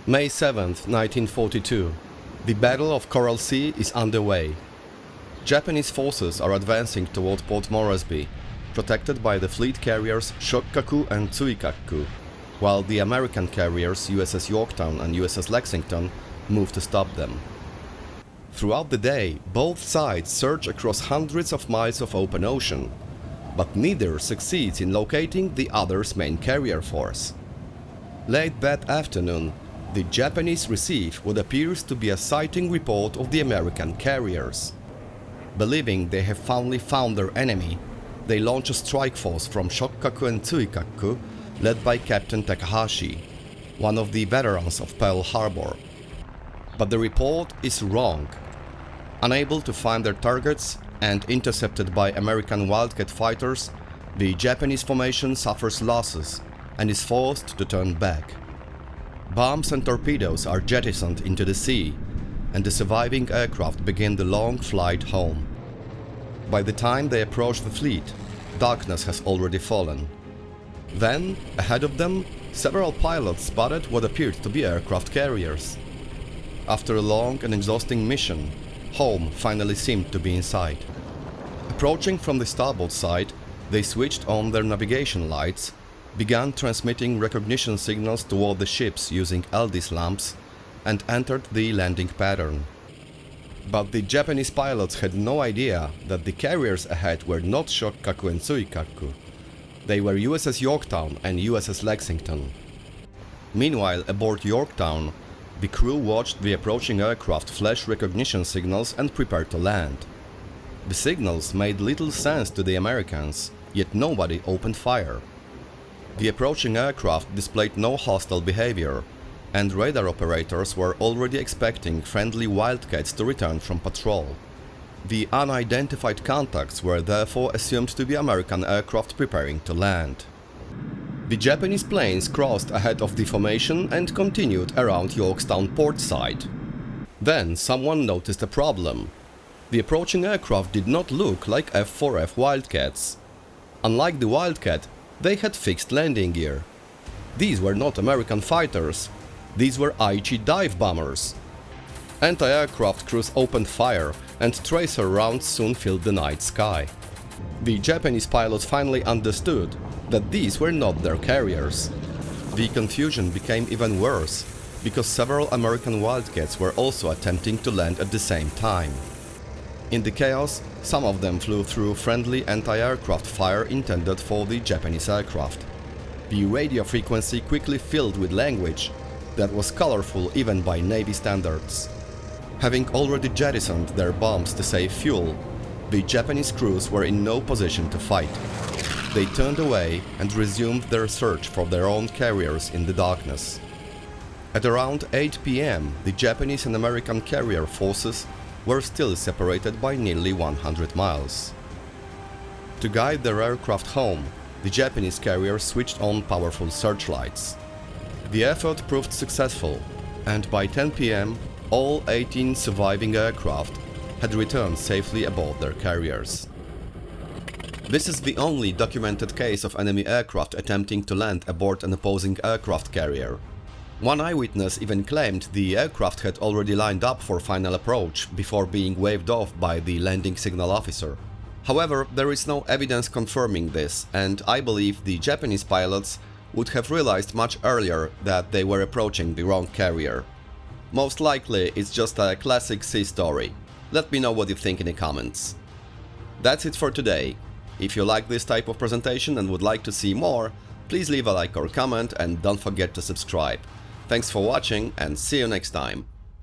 May 7th, 1942. The Battle of Coral Sea is underway. Japanese forces are advancing toward Port Moresby, protected by the fleet carriers Shokkaku and Tsuikaku, while the American carriers USS Yorktown and USS Lexington move to stop them. Throughout the day, both sides search across hundreds of miles of open ocean, but neither succeeds in locating the other's main carrier force. Late that afternoon, the Japanese receive what appears to be a sighting report of the American carriers. Believing they have finally found their enemy, they launch a strike force from Shokkaku and Tsuikaku, led by Captain Takahashi, one of the veterans of Pearl Harbor. But the report is wrong. Unable to find their targets and intercepted by American Wildcat fighters, the Japanese formation suffers losses and is forced to turn back. Bombs and torpedoes are jettisoned into the sea, and the surviving aircraft begin the long flight home. By the time they approach the fleet, darkness has already fallen. Then, ahead of them, several pilots spotted what appeared to be aircraft carriers. After a long and exhausting mission, home finally seemed to be in sight. Approaching from the starboard side, they switched on their navigation lights, began transmitting recognition signals toward the ships using LDS lamps, and entered the landing pattern. But the Japanese pilots had no idea that the carriers ahead were not Shokkaku and Tsuikaku. They were USS Yorktown and USS Lexington. Meanwhile, aboard Yorktown, the crew watched the approaching aircraft flash recognition signals and prepared to land. The signals made little sense to the Americans, yet nobody opened fire. The approaching aircraft displayed no hostile behavior, and radar operators were already expecting friendly Wildcats to return from patrol. The unidentified contacts were therefore assumed to be American aircraft preparing to land. The Japanese planes crossed ahead of the formation and continued around Yorktown port side. Then someone noticed a problem. The approaching aircraft did not look like F-4F Wildcats. Unlike the Wildcat, they had fixed landing gear. These were not American fighters. These were Aichi dive bombers. Anti-aircraft crews opened fire, and tracer rounds soon filled the night sky. The Japanese pilots finally understood that these were not their carriers. The confusion became even worse, because several American Wildcats were also attempting to land at the same time. In the chaos, some of them flew through friendly anti-aircraft fire intended for the Japanese aircraft. The radio frequency quickly filled with language that was colorful even by Navy standards. Having already jettisoned their bombs to save fuel, the Japanese crews were in no position to fight. They turned away and resumed their search for their own carriers in the darkness. At around 8 p.m., the Japanese and American carrier forces were still separated by nearly 100 miles. To guide their aircraft home, the Japanese carrier switched on powerful searchlights. The effort proved successful, and by 10 p.m., all 18 surviving aircraft had returned safely aboard their carriers. This is the only documented case of enemy aircraft attempting to land aboard an opposing aircraft carrier. One eyewitness even claimed the aircraft had already lined up for final approach before being waved off by the landing signal officer. However, there is no evidence confirming this, and I believe the Japanese pilots would have realized much earlier that they were approaching the wrong carrier. Most likely, it's just a classic sea story. Let me know what you think in the comments. That's it for today. If you like this type of presentation and would like to see more, please leave a like or comment and don't forget to subscribe. Thanks for watching and see you next time.